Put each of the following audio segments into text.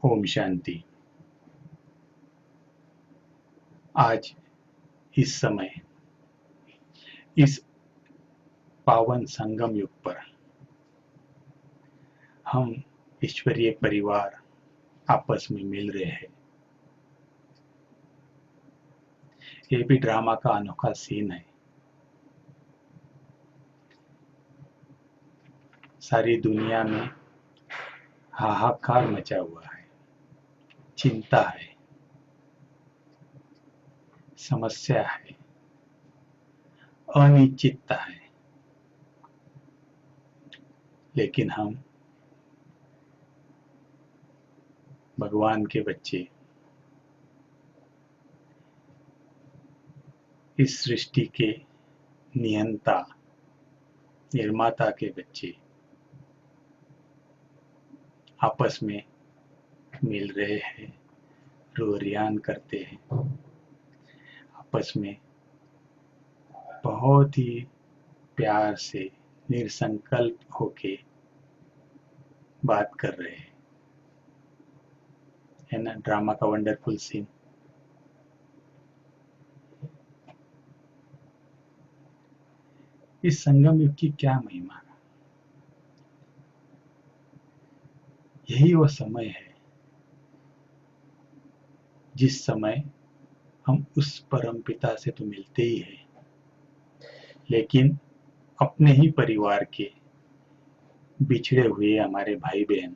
ओम शांति। आज इस समय इस पावन संगम युग पर हम ईश्वरीय परिवार आपस में मिल रहे हैं। ये भी ड्रामा का अनोखा सीन है। सारी दुनिया में हाहाकार मचा हुआ है, चिंता है, समस्या है, अनिश्चितता है, लेकिन हम भगवान के बच्चे, इस सृष्टि के नियंता निर्माता के बच्चे आपस में मिल रहे हैं, रोरियान करते हैं, आपस में बहुत ही प्यार से निसंकल्प होके बात कर रहे हैं। है ना ड्रामा का वंडरफुल सीन। इस संगम युग की क्या महिमा है। यही वो समय है जिस समय हम उस परम पिता से तो मिलते ही हैं, लेकिन अपने ही परिवार के बिछड़े हुए हमारे भाई बहन,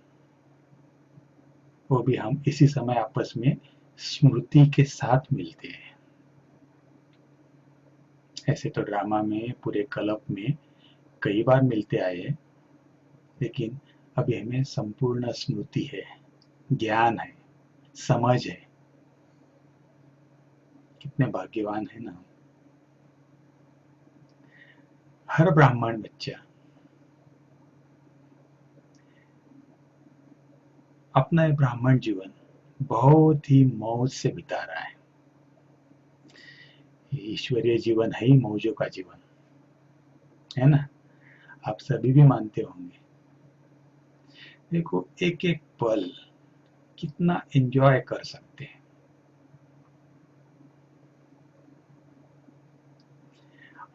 वो भी हम इसी समय आपस में स्मृति के साथ मिलते हैं। ऐसे तो ड्रामा में पूरे कल्प में कई बार मिलते आए हैं, लेकिन अभी हमें संपूर्ण स्मृति है, ज्ञान है, समझ है। कितने भाग्यवान है ना। हर ब्राह्मण बच्चा अपना ब्राह्मण जीवन बहुत ही मौज से बिता रहा है। ईश्वरीय जीवन है ही मौजों का जीवन, है ना। आप सभी भी मानते होंगे। देखो एक एक पल कितना एंजॉय कर सकते हैं।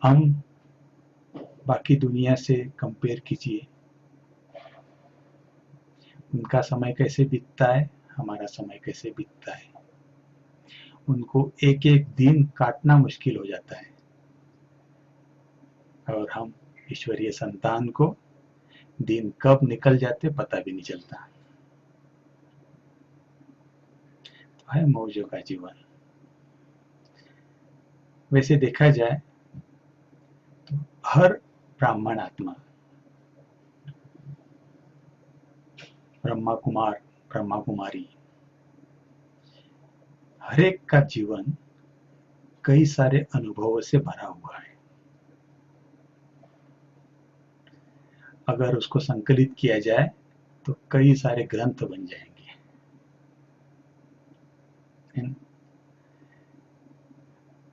हम बाकी दुनिया से कंपेयर कीजिए, उनका समय कैसे बीतता है, हमारा समय कैसे बीतता है। उनको एक एक दिन काटना मुश्किल हो जाता है, और हम ईश्वरीय संतान को दिन कब निकल जाते पता भी नहीं चलता। तो है मौजों का जीवन। वैसे देखा जाए तो हर ब्राह्मण आत्मा, ब्रह्मा कुमार, ब्रह्मा कुमारी, हर एक का जीवन कई सारे अनुभवों से भरा हुआ है। अगर उसको संकलित किया जाए तो कई सारे ग्रंथ बन जाएंगे, है ना?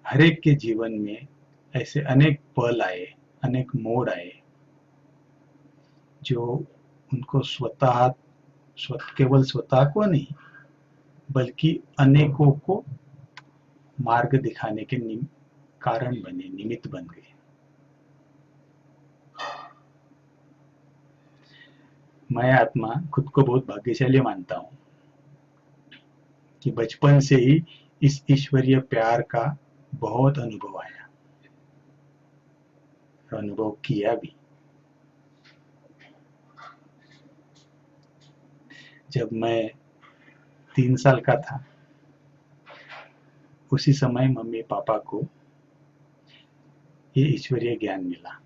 हर एक के जीवन में ऐसे अनेक पल आए, अनेक मोड़ आए, जो उनको केवल स्वतः को नहीं बल्कि अनेकों को मार्ग दिखाने के कारण बने, निमित्त बन गए। मैं आत्मा खुद को बहुत भाग्यशाली मानता हूँ कि बचपन से ही इस ईश्वरीय प्यार का बहुत अनुभव आया और अनुभव किया भी। जब मैं 3 साल का था, उसी समय मम्मी पापा को ये ईश्वरीय ज्ञान मिला।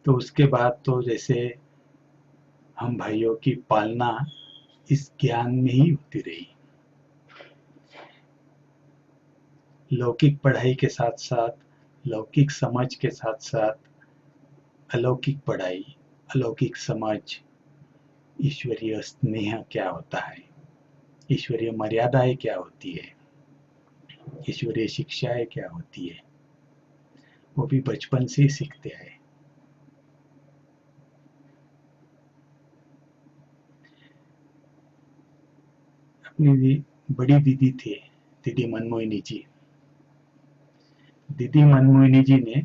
तो उसके बाद तो जैसे हम भाइयों की पालना इस ज्ञान में ही होती रही। लौकिक पढ़ाई के साथ साथ, लौकिक समझ के साथ साथ अलौकिक पढ़ाई, अलौकिक समझ, ईश्वरीय स्नेह क्या होता है, ईश्वरीय मर्यादाएं क्या होती है, ईश्वरीय शिक्षाएं क्या होती है, वो भी बचपन से ही सीखते आए। अपनी बड़ी दीदी थे, दीदी मनमोहिनी जी। दीदी मनमोहिनी जी ने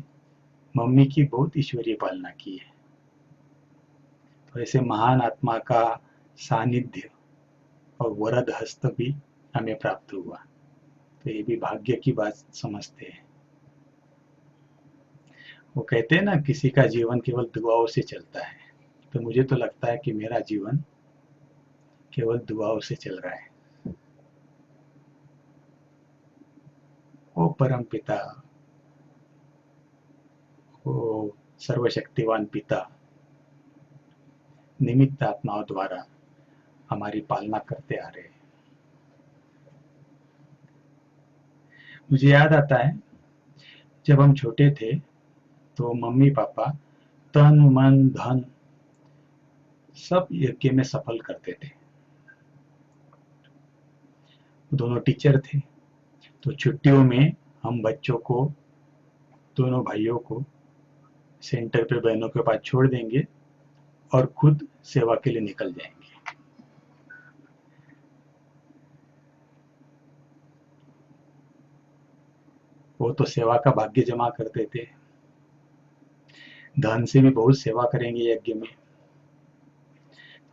मम्मी की बहुत ईश्वरीय पालना की है। तो ऐसे महान आत्मा का सानिध्य और वरद हस्त भी हमें प्राप्त हुआ, तो ये भी भाग्य की बात समझते हैं। वो कहते हैं ना, किसी का जीवन केवल दुआओं से चलता है, तो मुझे तो लगता है कि मेरा जीवन केवल दुआओं से चल रहा है। ओ परम पिता, ओ सर्वशक्तिवान पिता, निमित्त आत्माओं द्वारा हमारी पालना करते आ रहे हैं। मुझे याद आता है, जब हम छोटे थे तो मम्मी पापा तन मन धन सब यज्ञ में सफल करते थे। दोनों टीचर थे, तो छुट्टियों में हम बच्चों को, दोनों भाइयों को सेंटर पे बहनों के पास छोड़ देंगे और खुद सेवा के लिए निकल जाएंगे। वो तो सेवा का भाग्य जमा करते थे, धन से भी बहुत सेवा करेंगे यज्ञ में।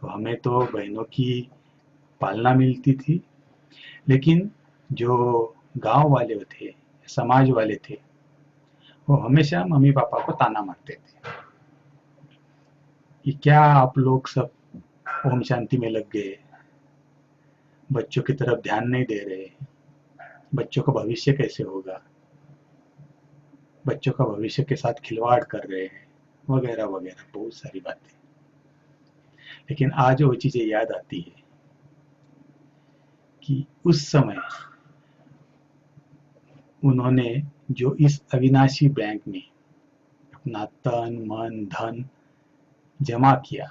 तो हमें तो बहनों की पालना मिलती थी, लेकिन जो गांव वाले थे, समाज वाले थे, वो हमेशा मम्मी पापा को ताना मारते थे कि क्या आप लोग सब ओम शांति में लग गए, बच्चों की तरफ ध्यान नहीं दे रहे, बच्चों का भविष्य कैसे होगा, बच्चों का भविष्य के साथ खिलवाड़ कर रहे हैं, वगैरह वगैरह बहुत सारी बातें। लेकिन आज वो चीजें याद आती है कि उस समय उन्होंने जो इस अविनाशी बैंक में अपना तन मन धन जमा किया,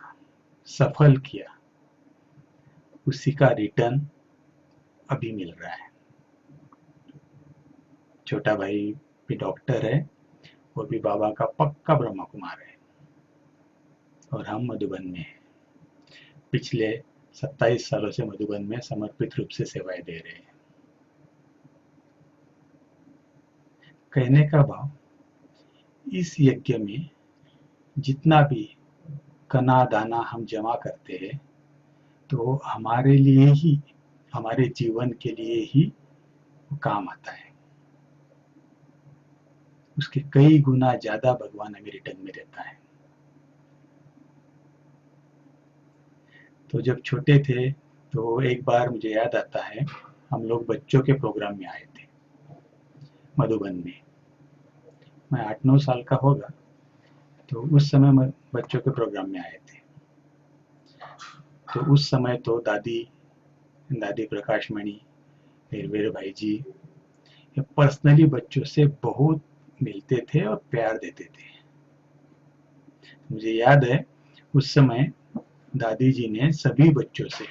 सफल किया, उसी का रिटर्न अभी मिल रहा है। छोटा भाई भी डॉक्टर है, वो भी बाबा का पक्का ब्रह्मा कुमार है, और हम मधुबन में हैं। पिछले 27 सालों से मधुबन में समर्पित रूप से सेवाएं दे रहे हैं। कहने का भाव, इस यज्ञ में जितना भी कना दाना हम जमा करते हैं, तो हमारे लिए ही, हमारे जीवन के लिए ही काम आता है। उसके कई गुना ज्यादा भगवान हमें रिटर्न में देता है। तो जब छोटे थे, तो एक बार मुझे याद आता है, हम लोग बच्चों के प्रोग्राम में आए थे मधुबन में। मैं 8-9 साल का होगा, तो उस समय बच्चों के प्रोग्राम में आए थे। तो उस समय तो दादी दादी प्रकाश मणि, वीर भाई जी, ये पर्सनली बच्चों से बहुत मिलते थे और प्यार देते थे। मुझे याद है, उस समय दादी जी ने सभी बच्चों से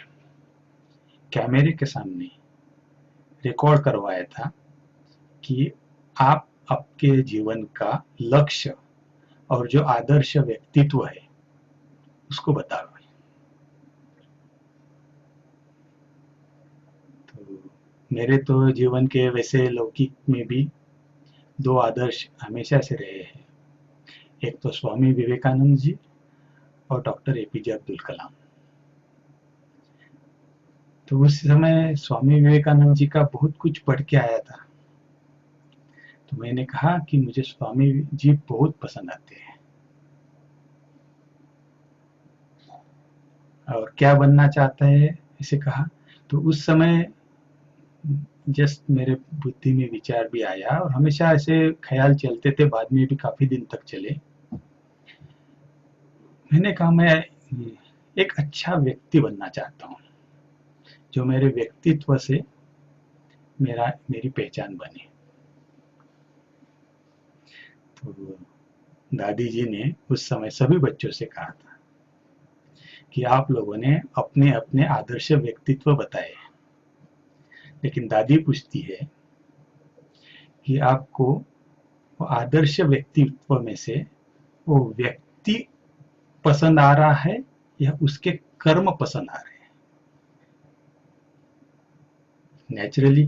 कैमरे के सामने रिकॉर्ड करवाया था कि आप आपके जीवन का लक्ष्य और जो आदर्श व्यक्तित्व है उसको बताओ। तो मेरे तो जीवन के वैसे लौकिक में भी दो आदर्श हमेशा से रहे हैं, एक तो स्वामी विवेकानंद जी और डॉक्टर एपीजे अब्दुल कलाम। तो उस समय स्वामी विवेकानंद जी का बहुत कुछ पढ़ के आया था, तो मैंने कहा कि मुझे स्वामी जी बहुत पसंद आते हैं, और क्या बनना चाहता है इसे कहा। तो उस समय जस्ट मेरे बुद्धि में विचार भी आया, और हमेशा ऐसे ख्याल चलते थे, बाद में भी काफी दिन तक चले। मैंने कहा मैं एक अच्छा व्यक्ति बनना चाहता हूँ, जो मेरे व्यक्तित्व से मेरी पहचान बने। तो दादी जी ने उस समय सभी बच्चों से कहा था कि आप लोगों ने अपने अपने आदर्श व्यक्तित्व बताए, लेकिन दादी पूछती है कि आपको वो आदर्श व्यक्तित्व में से वो व्यक्ति पसंद आ रहा है या उसके कर्म पसंद आ रहे हैं। नेचुरली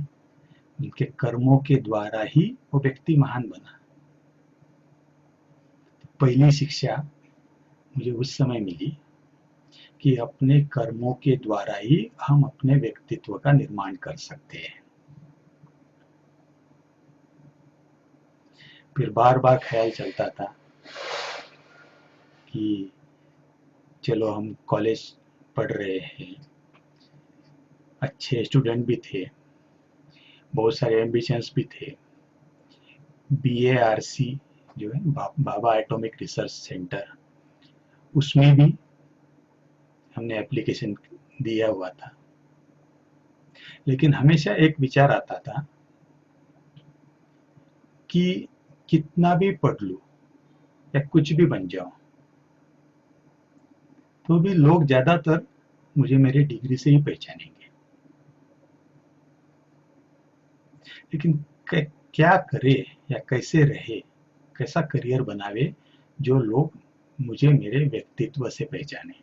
उनके कर्मों के द्वारा ही वो व्यक्ति महान बना। पहली शिक्षा मुझे उस समय मिली कि अपने कर्मों के द्वारा ही हम अपने व्यक्तित्व का निर्माण कर सकते हैं। फिर बार बार ख्याल चलता था कि चलो हम कॉलेज पढ़ रहे हैं, अच्छे स्टूडेंट भी थे, बहुत सारे एम्बिशंस भी थे। BARC जो है बाबा एटॉमिक रिसर्च सेंटर, उसमें भी हमने एप्लीकेशन दिया हुआ था। लेकिन हमेशा एक विचार आता था कि कितना भी पढ़ लूं या कुछ भी बन जाऊं, तो भी लोग ज्यादातर मुझे मेरी डिग्री से ही पहचानेंगे। लेकिन क्या करे या कैसे रहे, कैसा करियर बनावे जो लोग मुझे मेरे व्यक्तित्व से पहचाने।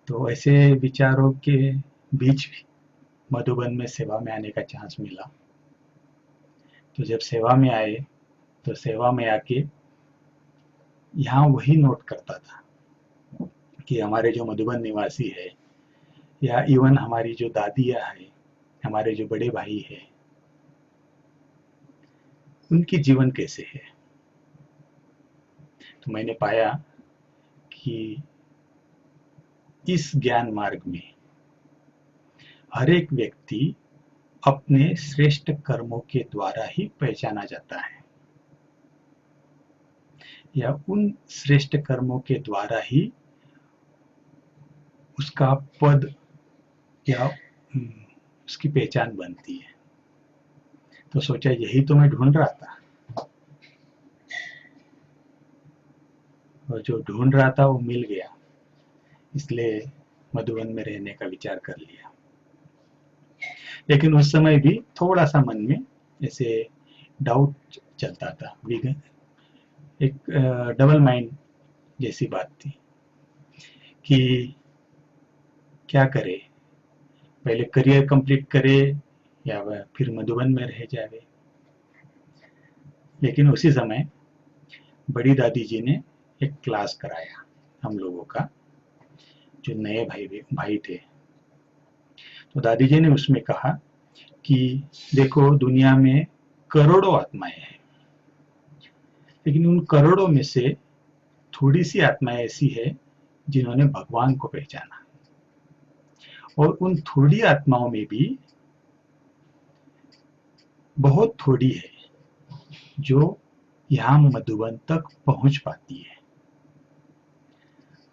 तो ऐसे विचारों के बीच भी मधुबन में सेवा में आने का चांस मिला। तो जब सेवा में आए तो सेवा में आके यहाँ वही नोट करता था कि हमारे जो मधुबन निवासी है या इवन हमारी जो दादियाँ है, हमारे जो बड़े भाई है, उनकी जीवन कैसे है। तो मैंने पाया कि इस ज्ञान मार्ग में हर एक व्यक्ति अपने श्रेष्ठ कर्मों के द्वारा ही पहचाना जाता है, या उन श्रेष्ठ कर्मों के द्वारा ही उसका पद या उसकी पहचान बनती है। तो सोचा यही तो मैं ढूंढ रहा था, और जो ढूंढ रहा था वो मिल गया, इसलिए मधुबन में रहने का विचार कर लिया। लेकिन उस समय भी थोड़ा सा मन में ऐसे डाउट चलता था, एक डबल माइंड जैसी बात थी कि क्या करे, पहले करियर कंप्लीट करे या वह फिर मधुबन में रह जाए। लेकिन उसी समय बड़ी दादी जी ने एक क्लास कराया हम लोगों का, जो नए भाई थे। तो दादी जी ने उसमें कहा कि देखो दुनिया में करोड़ों आत्माएं हैं, लेकिन उन करोड़ों में से थोड़ी सी आत्माएं ऐसी है जिन्होंने भगवान को पहचाना, और उन थोड़ी आत्माओं में भी बहुत थोड़ी है जो यहाँ मधुबन तक पहुंच पाती है,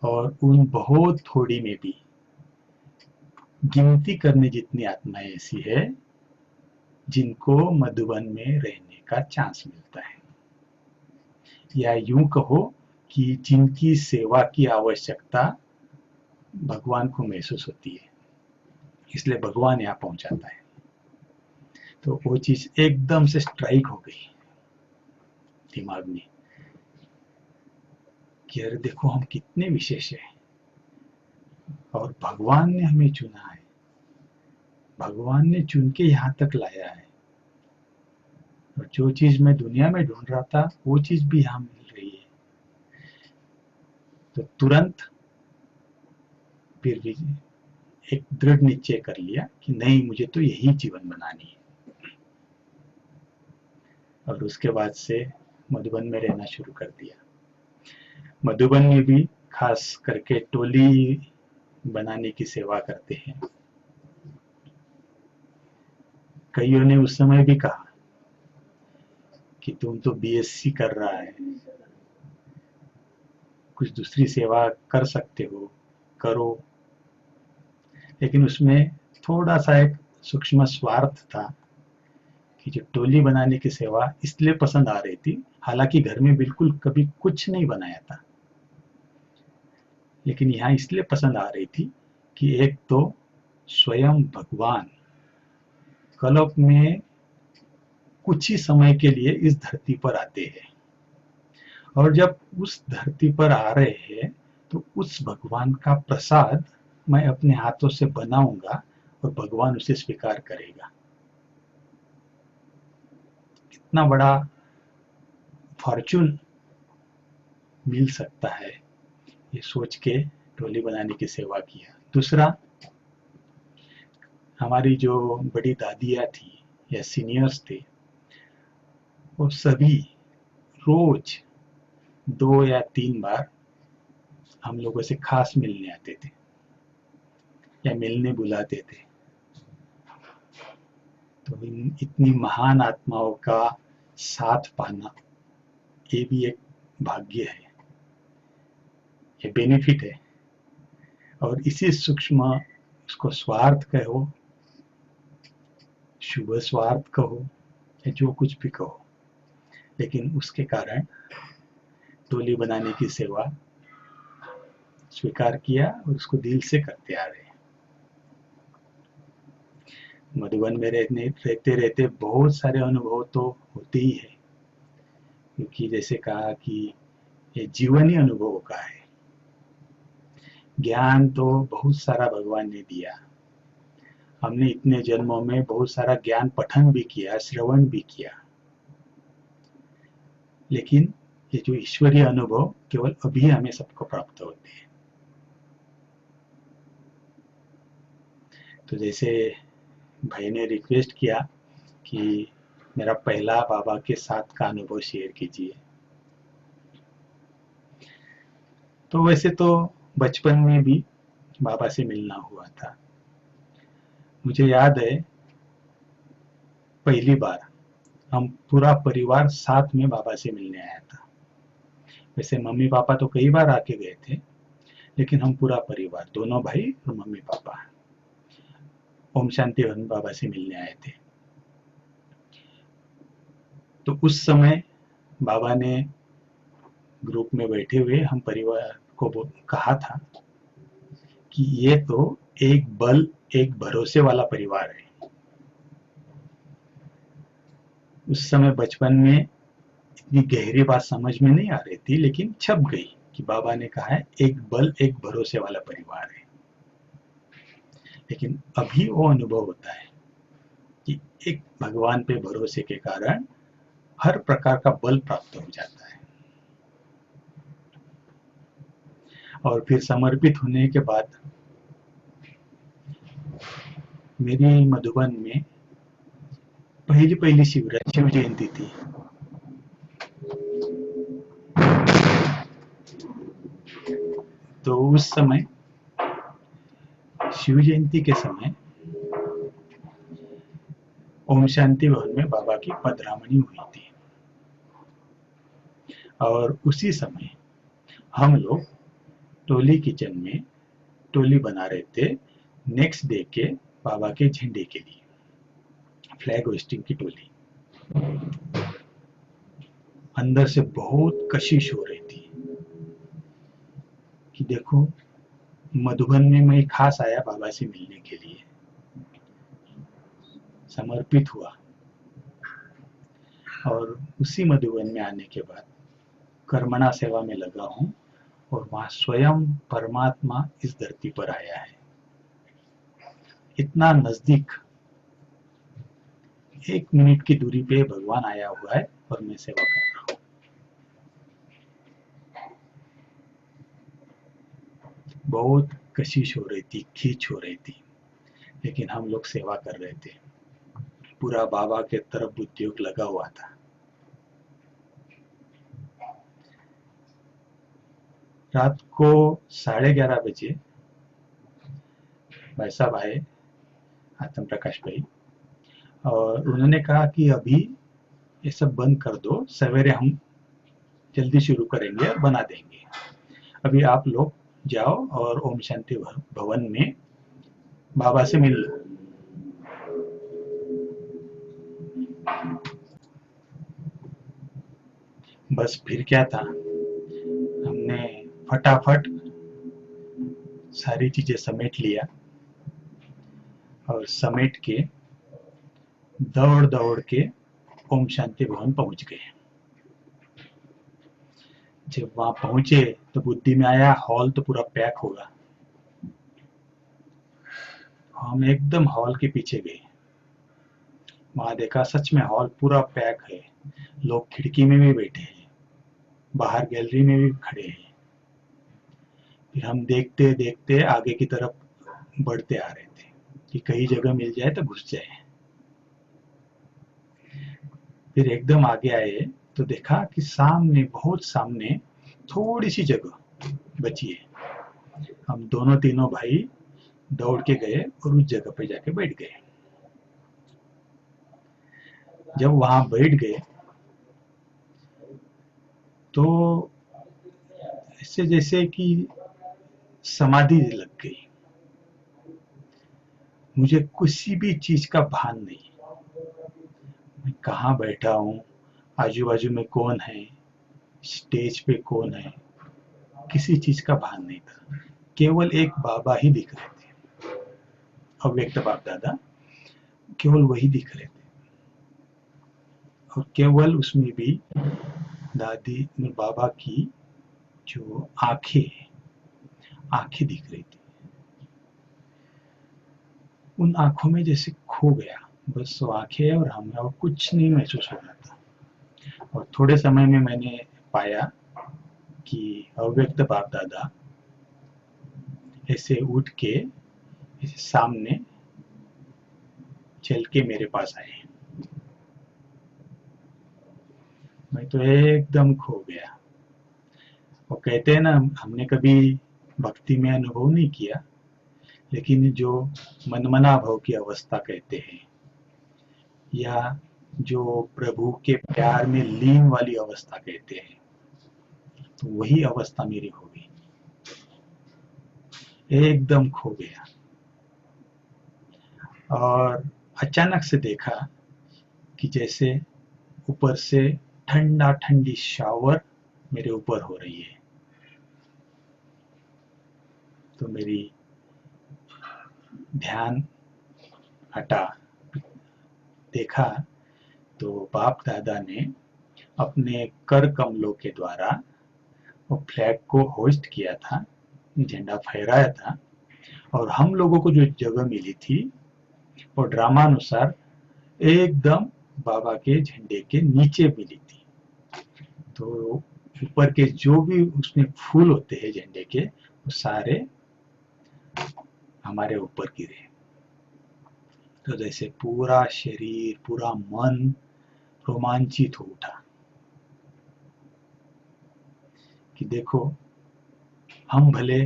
और उन बहुत थोड़ी में भी गिनती करने जितनी आत्माएं ऐसी है जिनको मधुबन में रहने का चांस मिलता है, या यूं कहो कि जिनकी सेवा की आवश्यकता भगवान को महसूस होती है, इसलिए भगवान यहाँ पहुंचाता है। तो वो चीज एकदम से स्ट्राइक हो गई दिमाग में कि अरे देखो हम कितने विशेष हैं, और भगवान ने हमें चुना है, भगवान ने चुन के यहाँ तक लाया है, और जो चीज मैं दुनिया में ढूंढ रहा था वो चीज भी यहाँ मिल रही है। तो तुरंत फिर भी एक दृढ़ निश्चय कर लिया कि नहीं, मुझे तो यही जीवन बनानी है, और उसके बाद से मधुबन में रहना शुरू कर दिया। मधुबन में भी खास करके टोली बनाने की सेवा करते हैं। कईयों ने उस समय भी कहा कि तुम तो BSc कर रहा है, कुछ दूसरी सेवा कर सकते हो, करो। लेकिन उसमें थोड़ा सा एक सूक्ष्म स्वार्थ था कि जो टोली बनाने की सेवा इसलिए पसंद आ रही थी, हालांकि घर में बिल्कुल कभी कुछ नहीं बनाया था, लेकिन यहाँ इसलिए पसंद आ रही थी कि एक तो स्वयं भगवान कल्प में कुछ ही समय के लिए इस धरती पर आते हैं, और जब उस धरती पर आ रहे हैं तो उस भगवान का प्रसाद मैं अपने हाथों से बनाऊंगा और भगवान उसे स्वीकार करेगा। कितना बड़ा फॉर्चून मिल सकता है, ये सोच के टोली बनाने की सेवा किया। दूसरा, हमारी जो बड़ी दादियाँ थी या सीनियर्स थे, वो सभी रोज 2 या 3 बार हम लोगों से खास मिलने आते थे या मिलने बुलाते थे। तो इतनी महान आत्माओं का साथ पाना, ये भी एक भाग्य है, ये बेनिफिट है। और इसी सूक्ष्म, उसको स्वार्थ कहो, शुभ स्वार्थ कहो, या जो कुछ भी कहो, लेकिन उसके कारण टोली बनाने की सेवा स्वीकार किया और उसको दिल से करते आ रहे हैं। मधुबन में रहते रहते बहुत सारे अनुभव तो होते ही है, क्योंकि जैसे कहा कि ये जीवनी अनुभव का है। ज्ञान तो बहुत सारा भगवान ने दिया, हमने इतने जन्मों में बहुत सारा ज्ञान पठन भी किया, श्रवण भी किया, लेकिन ये जो ईश्वरीय अनुभव केवल अभी हमें सबको प्राप्त होते हैं। तो जैसे भाई ने रिक्वेस्ट किया कि मेरा पहला बाबा के साथ का अनुभव शेयर कीजिए, तो वैसे तो बचपन में भी बाबा से मिलना हुआ था। मुझे याद है पहली बार हम पूरा परिवार साथ में बाबा से मिलने आया था। वैसे मम्मी पापा तो कई बार आके गए थे, लेकिन हम पूरा परिवार, दोनों भाई और mummy papa, Om Shanti one बाबा से मिलने आए थे। तो उस समय बाबा ने ग्रुप में बैठे हुए हम परिवार को कहा था कि ये तो एक बल, एक भरोसे वाला परिवार है। उस समय बचपन में इतनी गहरी बात समझ में नहीं आ रही थी, लेकिन छप गई कि बाबा ने कहा है एक बल, एक भरोसे वाला परिवार है। लेकिन अभी वो अनुभव होता है कि एक भगवान पे भरोसे के कारण हर प्रकार का बल प्राप्त हो जाता है। और फिर समर्पित होने के बाद मेरी मधुबन में पहली शिव जयंती थी। तो उस समय शिव जयंती के समय ओम शांति भवन में बाबा की पधरामणी हुई थी, और उसी समय हम लोग टोली किचन में टोली बना रहे थे नेक्स्ट डे के बाबा के झंडे के लिए, फ्लैग होस्टिंग की टोली। अंदर से बहुत कशिश हो रही थी कि देखो, मधुबन में मैं खास आया बाबा से मिलने के लिए, समर्पित हुआ, और उसी मधुबन में आने के बाद कर्मणा सेवा में लगा हूं, और वहां स्वयं परमात्मा इस धरती पर आया है। इतना नजदीक, 1 मिनट की दूरी पे भगवान आया हुआ है और मैं सेवा कर रहा हूं। बहुत कशिश हो रही थी, खींच हो रही थी, लेकिन हम लोग सेवा कर रहे थे, पूरा बाबा के तरफ उद्योग लगा हुआ था। रात को 11:30 बजे भाई साहब आए, आत्म प्रकाश भाई, और उन्होंने कहा कि अभी ये सब बंद कर दो, सवेरे हम जल्दी शुरू करेंगे और बना देंगे, अभी आप लोग जाओ और ओम शांति भवन में बाबा से मिल लो। बस फिर क्या था, हमने फटाफट सारी चीजें समेट लिया, और समेट के दौड़ दौड़ के ओम शांति भवन पहुंच गए। जब वहां पहुंचे तो बुद्धि में आया हॉल तो पूरा पैक होगा, हम एकदम हॉल के पीछे गए। वहां देखा सच में हॉल पूरा पैक है, लोग खिड़की में भी बैठे हैं, बाहर गैलरी में भी खड़े हैं। फिर हम देखते देखते आगे की तरफ बढ़ते आ रहे थे कि कहीं जगह मिल जाए तो घुस जाए। फिर एकदम आगे आए तो देखा कि सामने, बहुत सामने थोड़ी सी जगह बची है। हम दोनों तीनों भाई दौड़ के गए और उस जगह पे जाके बैठ गए। जब वहां बैठ गए तो ऐसे जैसे कि समाधि लग गई। मुझे किसी भी चीज का भान नहीं, मैं कहाँ बैठा हूँ, आजू बाजू में कौन है, स्टेज पे कौन है, किसी चीज का भान नहीं था। केवल एक बाबा ही दिख रहे थे, अव्यक्त बाप दादा, केवल वही दिख रहे थे। और केवल उसमें भी दादी में बाबा की जो आंखें दिख रही थी। उन आंखों में जैसे खो गया, बस वो आंखें और हम, और कुछ नहीं महसूस हो रहा था। और थोड़े समय में मैंने पाया कि अव्यक्त बाप दादा ऐसे उठ के ऐसे सामने चल के मेरे पास आए। मैं तो एकदम खो गया। वो कहते हैं ना, हमने कभी भक्ति में अनुभव नहीं किया, लेकिन जो मनमना भाव की अवस्था कहते हैं, या जो प्रभु के प्यार में लीन वाली अवस्था कहते हैं, तो वही अवस्था मेरी हो गई। एकदम खो गया। और अचानक से देखा कि जैसे ऊपर से ठंडा ठंडी शावर मेरे ऊपर हो रही है। तो मेरी ध्यान हटा, देखा तो बाप दादा ने अपने कर कमलों के द्वारा वो फ्लैग को होस्ट किया था, झंडा फहराया था। और हम लोगों को जो जगह मिली थी वो ड्रामानुसार एकदम बाबा के झंडे के नीचे मिली थी। तो ऊपर के जो भी उसमें फूल होते हैं झंडे के, वो सारे हमारे ऊपर गिरे। तो जैसे पूरा शरीर, पूरा मन रोमांचित हो उठा कि देखो, हम भले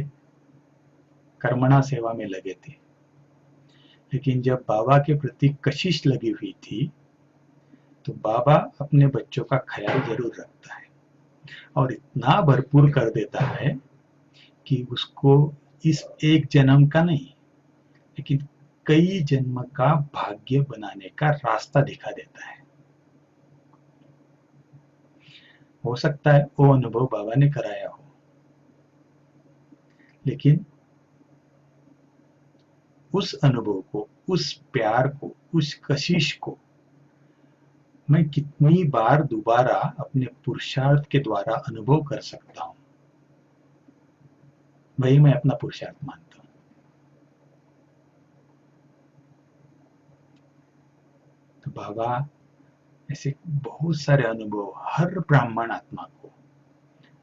कर्मणा सेवा में लगे थे, लेकिन जब बाबा के प्रति कशिश लगी हुई थी तो बाबा अपने बच्चों का ख्याल जरूर रखता है, और इतना भरपूर कर देता है कि उसको इस एक जन्म का नहीं, लेकिन कई जन्म का भाग्य बनाने का रास्ता दिखा देता है। हो सकता है वो अनुभव बाबा ने कराया हो, लेकिन उस अनुभव को, उस प्यार को, उस कशिश को मैं कितनी बार दोबारा अपने पुरुषार्थ के द्वारा अनुभव कर सकता हूं, वही मैं अपना पुरुषार्थ मानता हूं। तो बाबा ऐसे बहुत सारे अनुभव हर ब्राह्मण आत्मा को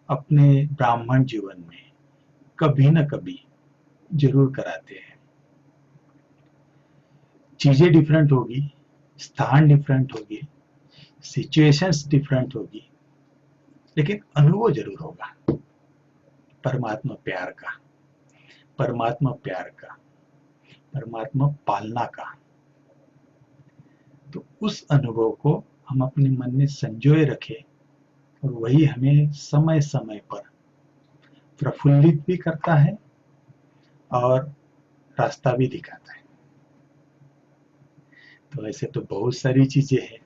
अपने ब्राह्मण जीवन में कभी न कभी जरूर कराते हैं। चीजें डिफरेंट होगी, स्थान डिफरेंट होगी, सिचुएशंस डिफरेंट होगी, लेकिन अनुभव जरूर होगा परमात्मा प्यार का, परमात्मा प्यार का, परमात्मा पालना का। तो उस अनुभव को हम अपने मन में संजोए रखें, और वही हमें समय समय पर प्रफुल्लित भी करता है और रास्ता भी दिखाता है। तो ऐसे तो बहुत सारी चीजें हैं।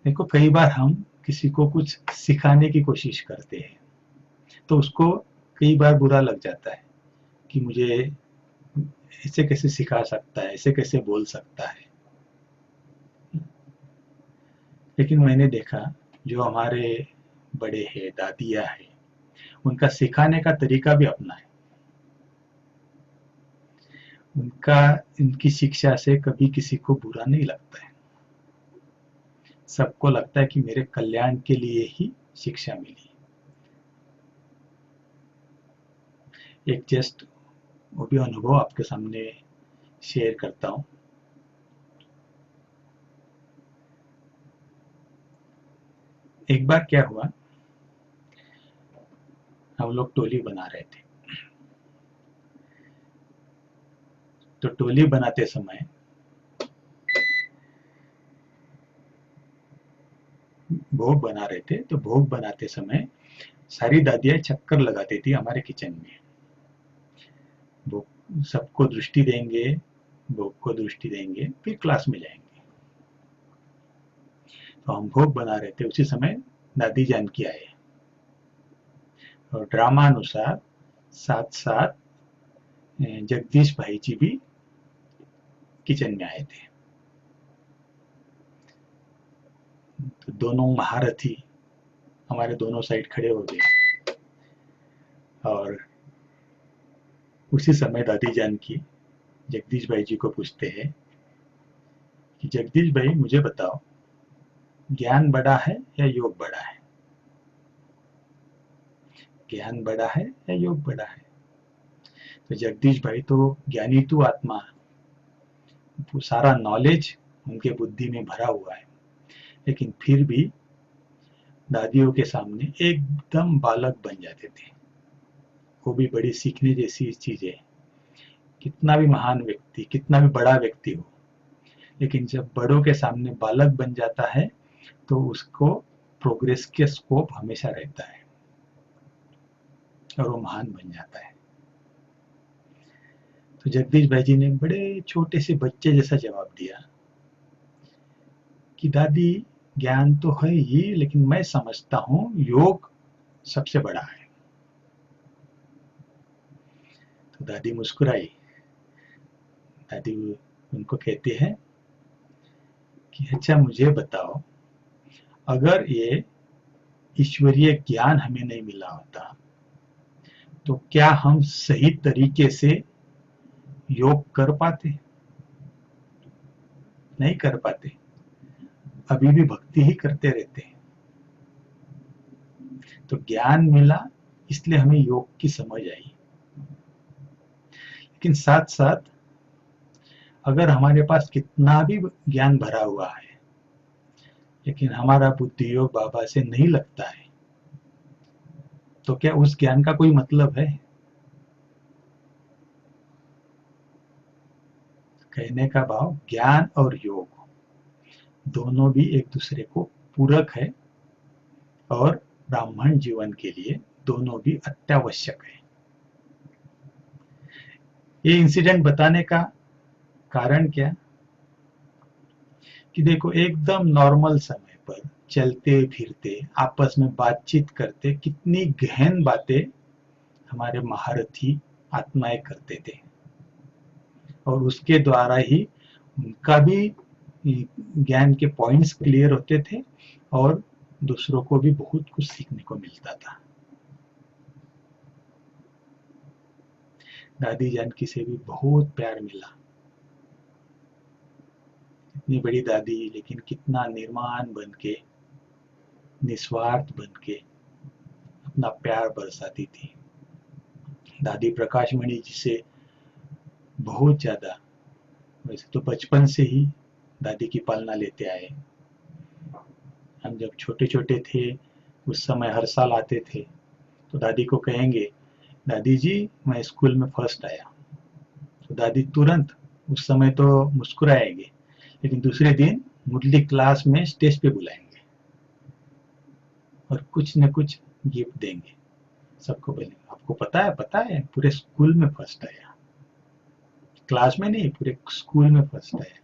देखो, कई बार हम किसी को कुछ सिखाने की कोशिश करते हैं तो उसको कई बार बुरा लग जाता है कि मुझे ऐसे कैसे सिखा सकता है, ऐसे कैसे बोल सकता है। लेकिन मैंने देखा, जो हमारे बड़े हैं, दादिया है, उनका सिखाने का तरीका भी अपना है। इनकी शिक्षा से कभी किसी को बुरा नहीं लगता है। सबको लगता है कि मेरे कल्याण के लिए ही शिक्षा मिली। एक जस्ट वो भी अनुभव आपके सामने शेयर करता हूँ। एक बार क्या हुआ, हम लोग टोली बना रहे थे। तो टोली बनाते समय भोग बना रहे थे, तो भोग बनाते समय सारी दादियाँ चक्कर लगाती थी हमारे किचन में। भोग सबको दृष्टि देंगे, भोग को दृष्टि देंगे, फिर क्लास में जाएंगे। तो हम भोग बना रहे थे, उसी समय दादी जानकी आए और ड्रामा अनुसार साथ साथ जगदीश भाई जी भी किचन में आए थे। तो दोनों महारथी हमारे दोनों साइड खड़े हो गए और उसी समय दादी जानकी जगदीश भाई जी को पूछते हैं कि जगदीश भाई मुझे बताओ, ज्ञान बड़ा है या योग बड़ा है? ज्ञान बड़ा है या योग बड़ा है? तो जगदीश भाई तो ज्ञानी तू आत्मा, वो सारा नॉलेज उनके बुद्धि में भरा हुआ है, लेकिन फिर भी दादियों के सामने एकदम बालक बन जाते थे। वो भी बड़ी सीखने जैसी चीज है। कितना भी महान व्यक्ति, कितना भी बड़ा व्यक्ति हो, लेकिन जब बड़ों के सामने बालक बन जाता है तो उसको प्रोग्रेस के स्कोप हमेशा रहता है और वो महान बन जाता है। तो जगदीश भाई जी ने बड़े छोटे से बच्चे जैसा जवाब दिया कि दादी ज्ञान तो है ही, लेकिन मैं समझता हूं योग सबसे बड़ा है। तो दादी मुस्कुराई। दादी उनको कहते हैं कि अच्छा मुझे बताओ, अगर ये ईश्वरीय ज्ञान हमें नहीं मिला होता तो क्या हम सही तरीके से योग कर पाते? नहीं कर पाते, अभी भी भक्ति ही करते रहते हैं। तो ज्ञान मिला इसलिए हमें योग की समझ आई, लेकिन साथ साथ अगर हमारे पास कितना भी ज्ञान भरा हुआ है लेकिन हमारा बुद्धि योग बाबा से नहीं लगता है, तो क्या उस ज्ञान का कोई मतलब है? कहने का भाव, ज्ञान और योग दोनों भी एक दूसरे को पूरक है और ब्राह्मण जीवन के लिए दोनों भी अत्यावश्यक है। ये इंसिडेंट बताने का कारण क्या कि देखो, एकदम नॉर्मल समय पर चलते फिरते आपस में बातचीत करते कितनी गहन बातें हमारे महारथी आत्माएं करते थे और उसके द्वारा ही उनका भी ज्ञान के पॉइंट्स क्लियर होते थे और दूसरों को भी बहुत कुछ सीखने को मिलता था। दादी जानकी से भी बहुत प्यार मिला। इतनी बड़ी दादी, लेकिन कितना निर्माण बन के, निस्वार्थ बन के अपना प्यार बरसाती थी। दादी प्रकाश मणि जी से बहुत ज्यादा, वैसे तो बचपन से ही दादी की पालना लेते आए। हम जब छोटे छोटे थे उस समय हर साल आते थे तो दादी को कहेंगे, दादी जी मैं स्कूल में फर्स्ट आया। तो दादी तुरंत उस समय तो मुस्कुराएंगे, लेकिन दूसरे दिन मुरली क्लास में स्टेज पे बुलाएंगे और कुछ न कुछ गिफ्ट देंगे। सबको बोलेंगे, आपको पता है पूरे स्कूल में फर्स्ट आया, क्लास में नहीं पूरे स्कूल में फर्स्ट आया।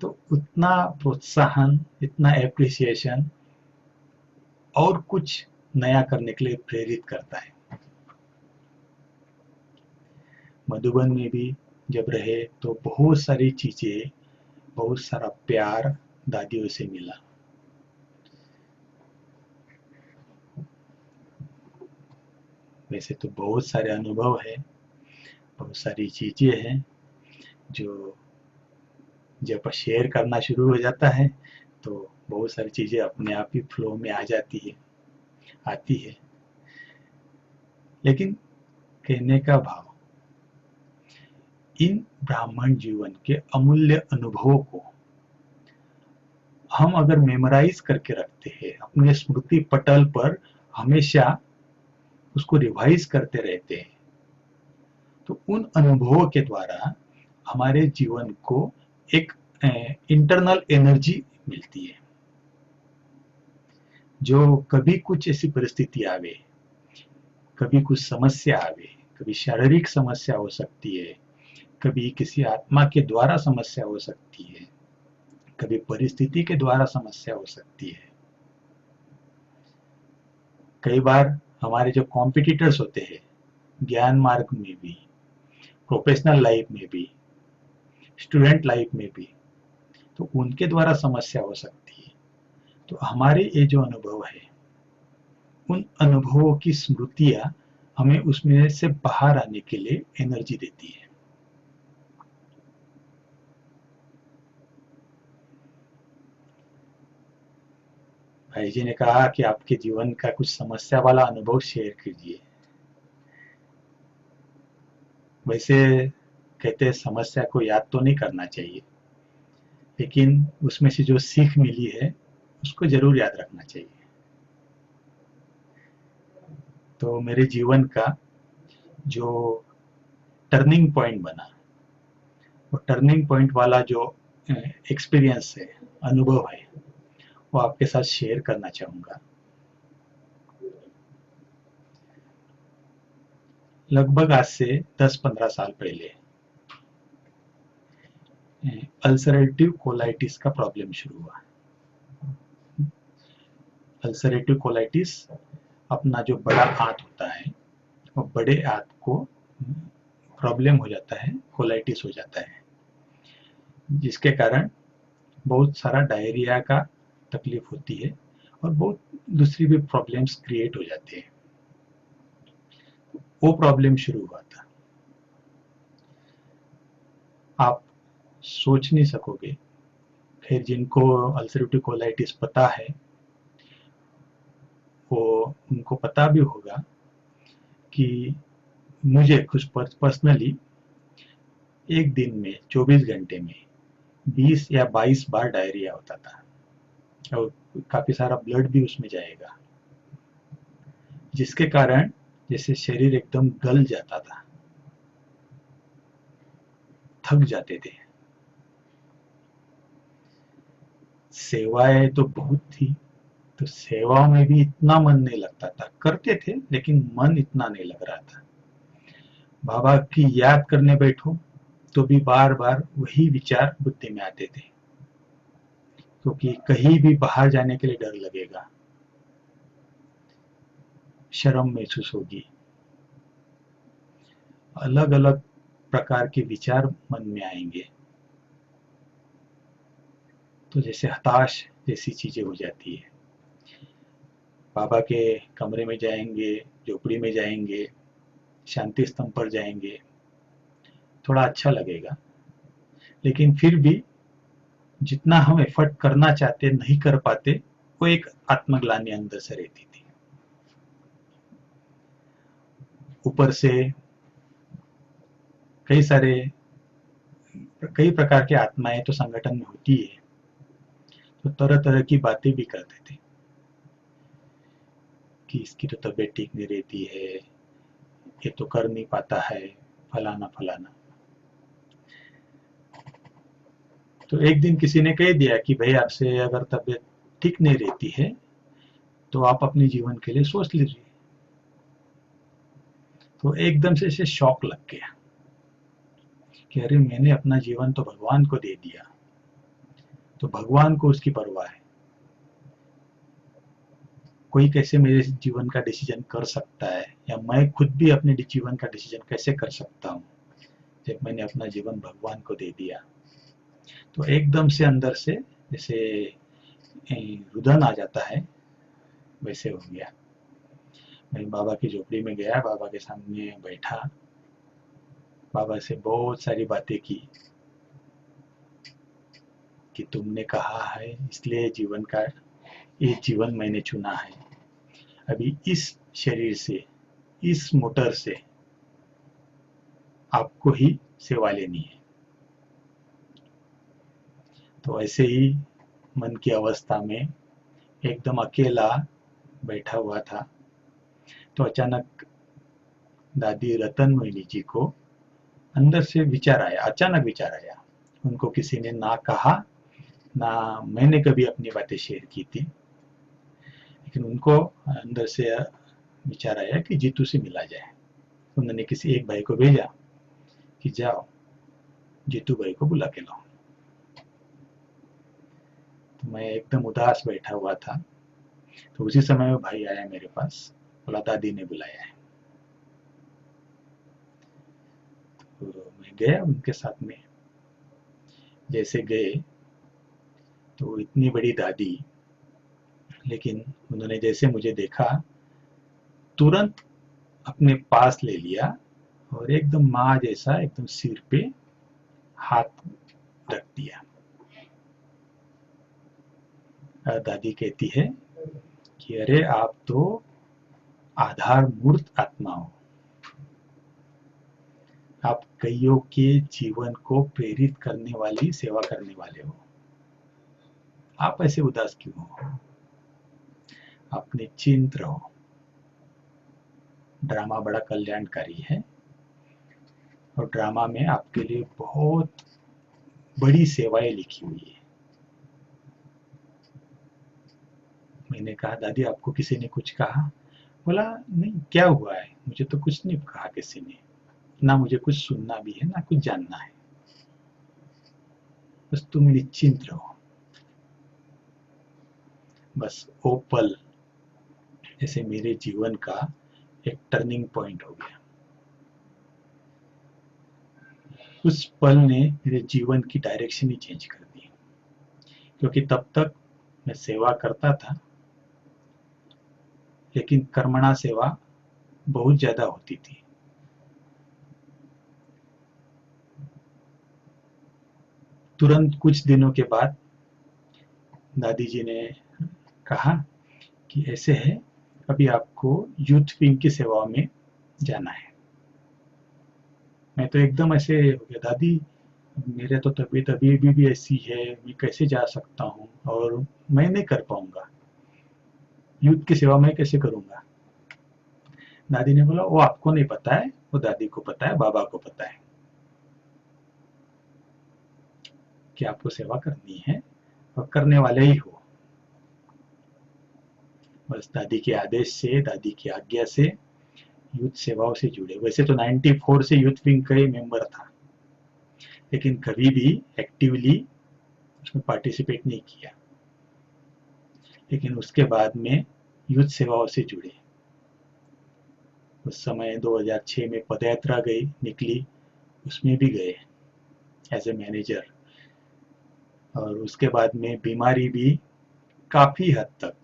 तो उतना प्रोत्साहन, इतना एप्रिसिएशन और कुछ नया करने के लिए प्रेरित करता है। मधुबन में भी जब रहे तो बहुत सारी चीजें, बहुत सारा प्यार दादियों से मिला। वैसे तो बहुत सारे अनुभव है, बहुत सारी चीज़ें हैं जो जब शेयर करना शुरू हो जाता है तो बहुत सारी चीज़ें अपने आप ही फ्लो में आ जाती है, आती है। लेकिन कहने का भाव, इन ब्राह्मण जीवन के अमूल्य अनुभवों को हम अगर मेमोराइज करके रखते हैं अपने स्मृति पटल पर, हमेशा उसको रिवाइज करते रहते हैं, तो उन अनुभवों के द्वारा हमारे जीवन को एक इंटरनल एनर्जी मिलती है। जो कभी कुछ ऐसी परिस्थिति आवे, कभी कुछ समस्या आवे, कभी शारीरिक समस्या हो सकती है, कभी किसी आत्मा के द्वारा समस्या हो सकती है, कभी परिस्थिति के द्वारा समस्या हो सकती है। कई बार हमारे जो कॉम्पिटिटर्स होते हैं, ज्ञान मार्ग में भी, प्रोफेशनल लाइफ में भी, स्टूडेंट लाइफ में भी, तो उनके द्वारा समस्या हो सकती है। तो हमारे ये जो अनुभव है, उन अनुभवों की स्मृतियां हमें उसमें से बाहर आने के लिए एनर्जी देती है। भाई जी ने कहा कि आपके जीवन का कुछ समस्या वाला अनुभव शेयर कीजिए। वैसे कहते हैं समस्या को याद तो नहीं करना चाहिए, लेकिन उसमें से जो सीख मिली है उसको जरूर याद रखना चाहिए। तो मेरे जीवन का जो टर्निंग पॉइंट बना, वो टर्निंग पॉइंट वाला जो एक्सपीरियंस है, अनुभव है, वो आपके साथ शेयर करना चाहूँगा। लगभग आज से 10-15 साल पहले अल्सरेटिव कोलाइटिस का प्रॉब्लम शुरू हुआ। अल्सरेटिव कोलाइटिस अपना जो बड़ा आंत होता है, वो बड़े आंत को प्रॉब्लम हो जाता है, कोलाइटिस हो जाता है, जिसके कारण बहुत सारा डायरिया का तकलीफ होती है और बहुत दूसरी भी प्रॉब्लम्स क्रिएट हो जाते हैं। वो प्रॉब्लम शुरू हुआ था। आप सोच नहीं सकोगे। खैर, जिनको अल्सरेटिव कोलाइटिस पता है वो उनको पता भी होगा कि मुझे कुछ पर्सनली एक दिन में 24 घंटे में 20 या 22 बार डायरिया होता था और काफी सारा ब्लड भी उसमें जाएगा, जिसके कारण जैसे शरीर एकदम गल जाता था, थक जाते थे। सेवाएं तो बहुत थी, तो सेवाओं में भी इतना मन नहीं लगता था, करते थे लेकिन मन इतना नहीं लग रहा था। बाबा की याद करने बैठो तो भी बार बार वही विचार बुद्धि में आते थे, क्योंकि कहीं भी बाहर जाने के लिए डर लगेगा, शर्म महसूस होगी, अलग अलग प्रकार के विचार मन में आएंगे, तो जैसे हताश जैसी चीजें हो जाती है। बाबा के कमरे में जाएंगे, झोपड़ी में जाएंगे, शांति स्तंभ पर जाएंगे, थोड़ा अच्छा लगेगा, लेकिन फिर भी जितना हम एफर्ट करना चाहते नहीं कर पाते, वो एक आत्मग्लानि अंदर से रहती थी। ऊपर से कई प्रकार की आत्माएं तो संगठन में होती है, तो तरह तरह की बातें भी करते थे कि इसकी तो तबीयत ठीक नहीं रहती है, ये तो कर नहीं पाता है, फलाना फलाना। तो एक दिन किसी ने कह दिया कि भाई आपसे अगर तबीयत ठीक नहीं रहती है तो आप अपने जीवन के लिए सोच लीजिए। तो एकदम से इसे शॉक लग गया कि अरे, मैंने अपना जीवन तो भगवान को दे दिया, तो भगवान को उसकी परवाह है, कोई कैसे मेरे जीवन का डिसीजन कर सकता है, या मैं खुद भी अपने जीवन का डिसीजन कैसे कर सकता हूँ जब मैंने अपना जीवन भगवान को दे दिया। तो एकदम से अंदर से जैसे रुदन आ जाता है, वैसे हो गया। मैं बाबा की झोपड़ी में गया, बाबा के सामने बैठा, बाबा से बहुत सारी बातें की कि तुमने कहा है इसलिए जीवन का ये जीवन मैंने चुना है। अभी इस शरीर से, इस मोटर से आपको ही सेवा लेनी है। तो ऐसे ही मन की अवस्था में एकदम अकेला बैठा हुआ था, तो अचानक दादी रतन मोहिनी जी को अंदर से विचार आया, अचानक विचार आया। उनको किसी ने ना कहा, ना मैंने कभी अपनी बातें शेयर की थी, लेकिन उनको अंदर से विचार आया कि जीतू से मिला जाए। उन्होंने किसी एक भाई को भेजा कि जाओ जीतू भाई को बुला के लाओ। तो मैं एकदम उदास बैठा हुआ था, तो उसी समय वो भाई आया मेरे पास, बोला दादी ने बुलाया है। तो मैं गया उनके साथ में। जैसे गए तो इतनी बड़ी दादी, लेकिन उन्होंने जैसे मुझे देखा तुरंत अपने पास ले लिया और एकदम माँ जैसा एकदम सिर पे हाथ रख दिया। दादी कहती है कि अरे आप तो आधार मूर्त आत्मा हो, आप कईयों के जीवन को प्रेरित करने वाली सेवा करने वाले हो, आप ऐसे उदास क्यों हो, आप निश्चिंत रहो। ड्रामा बड़ा कल्याणकारी है और ड्रामा में आपके लिए बहुत बड़ी सेवाएं लिखी हुई है। मैंने कहा दादी आपको किसी ने कुछ कहा? बोला नहीं, क्या हुआ है, मुझे तो कुछ नहीं कहा किसी ने, ना मुझे कुछ सुनना भी है ना कुछ जानना है, बस तुम निश्चिंत रहो। बस वो पल जैसे मेरे जीवन का एक टर्निंग पॉइंट हो गया। उस पल ने मेरे जीवन की डायरेक्शन ही चेंज कर दी, क्योंकि तब तक मैं सेवा करता था, लेकिन कर्मणा सेवा बहुत ज्यादा होती थी। तुरंत कुछ दिनों के बाद दादी जी ने कहा कि ऐसे है, अभी आपको यूथ विंग की सेवा में जाना है। मैं तो एकदम ऐसे हो गया, दादी मेरे तो तबीयत अभी भी ऐसी है, मैं कैसे जा सकता हूँ और मैं नहीं कर पाऊंगा, यूथ की सेवा मैं कैसे करूंगा? दादी ने बोला वो आपको नहीं पता है, वो दादी को पता है, बाबा को पता है कि आपको सेवा करनी है और करने वाले ही हो। बस दादी के आदेश से, दादी की आज्ञा से यूथ सेवाओं से जुड़े। वैसे तो 94 से यूथ विंग का ही मेंबर था, लेकिन कभी भी एक्टिवली उसमें पार्टिसिपेट नहीं किया। लेकिन उसके बाद में यूथ सेवाओं से जुड़े। उस समय 2006 में पदयात्रा गई निकली, उसमें भी गए एज ए मैनेजर। और उसके बाद में बीमारी भी काफी हद तक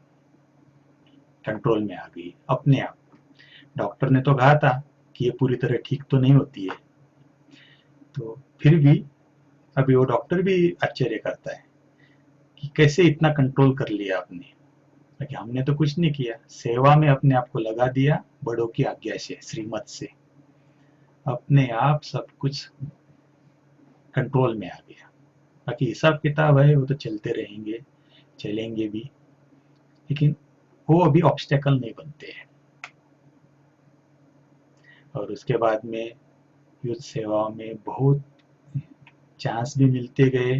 कंट्रोल में आ गई अपने आप। डॉक्टर ने तो कहा था कि ये पूरी तरह ठीक तो नहीं होती है, तो फिर भी अभी वो डॉक्टर भी आश्चर्य करता है कि कैसे इतना कंट्रोल कर लिया आपने। कि हमने तो कुछ नहीं किया, सेवा में अपने आप को लगा दिया, बड़ों की आज्ञा से, श्रीमत से अपने आप सब कुछ कंट्रोल में आ गया। बाकी हिसाब किताब है वो तो चलते रहेंगे, चलेंगे भी, लेकिन वो अभी ऑब्स्टेकल नहीं बनते हैं। और उसके बाद में युद्ध सेवाओं में बहुत चांस भी मिलते गए,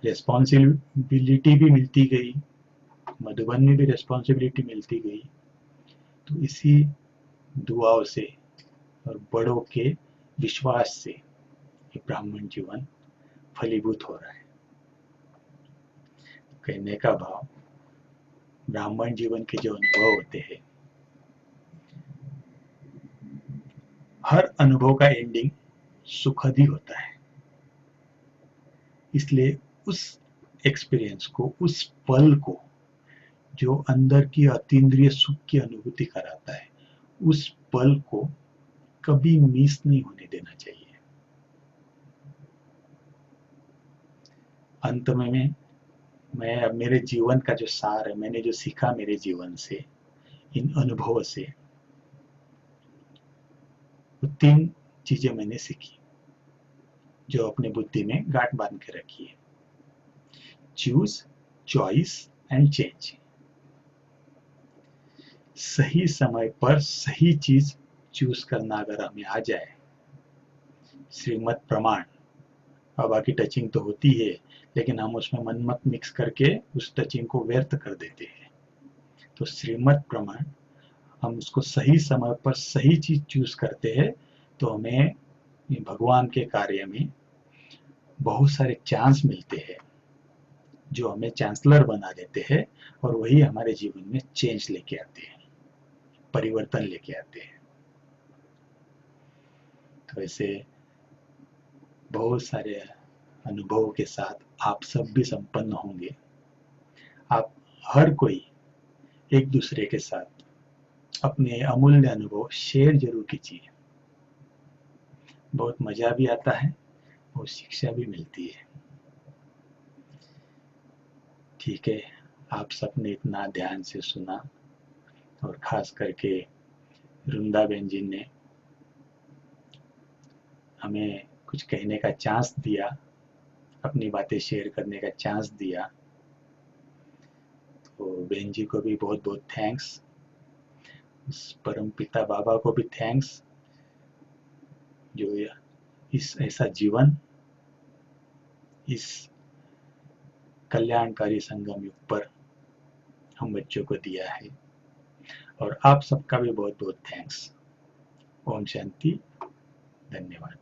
रिस्पॉन्सिबिलिटी भी मिलती गई, मधुबन में भी रिस्पॉन्सिबिलिटी मिलती गई। तो इसी दुआओं से और बड़ों के विश्वास से ये ब्राह्मण जीवन फलीभूत हो रहा है। कहने का भाव, ब्राह्मण जीवन के जो अनुभव होते हैं, हर अनुभव का एंडिंग सुखद ही होता है। इसलिए उस एक्सपीरियंस को, उस पल को जो अंदर की अतीन्द्रिय सुख की अनुभूति कराता है, उस पल को कभी मिस नहीं होने देना चाहिए। अंत में मैं अब मेरे जीवन का जो सार है, मैंने जो सीखा मेरे जीवन से, इन अनुभवों से, वो 3 चीजें मैंने सीखी जो अपनी बुद्धि में गांठ बांध के रखी है। Choose, choice and change. सही समय पर सही चीज चूज करना अगर हमें आ जाए, श्रीमत प्रमाण, और बाकी टचिंग तो होती है, लेकिन हम उसमें मनमत मिक्स करके उस टचिंग को व्यर्थ कर देते हैं। तो श्रीमत प्रमाण, हम उसको सही समय पर सही चीज चूज करते हैं, तो हमें भगवान के कार्य में बहुत सारे चांस मिलते हैं जो हमें चांसलर बना देते हैं, और वही हमारे जीवन में चेंज लेके आते हैं, परिवर्तन लेके आते हैं। तो ऐसे बहुत सारे अनुभवों के साथ आप सब भी संपन्न होंगे। आप हर कोई एक दूसरे के साथ अपने अमूल्य अनुभव शेयर जरूर कीजिए। बहुत मजा भी आता है और शिक्षा भी मिलती है। ठीक है, आप सबने इतना ध्यान से सुना, और खास करके वृंदाबेन जी ने हमें कुछ कहने का चांस दिया, अपनी बातें शेयर करने का चांस दिया। तो बहन जी को भी बहुत बहुत थैंक्स, उस परम पिता बाबा को भी थैंक्स, जो इस ऐसा जीवन इस कल्याणकारी संगम युग पर हम बच्चों को दिया है। और आप सबका भी बहुत बहुत थैंक्स। ओम शांति, धन्यवाद।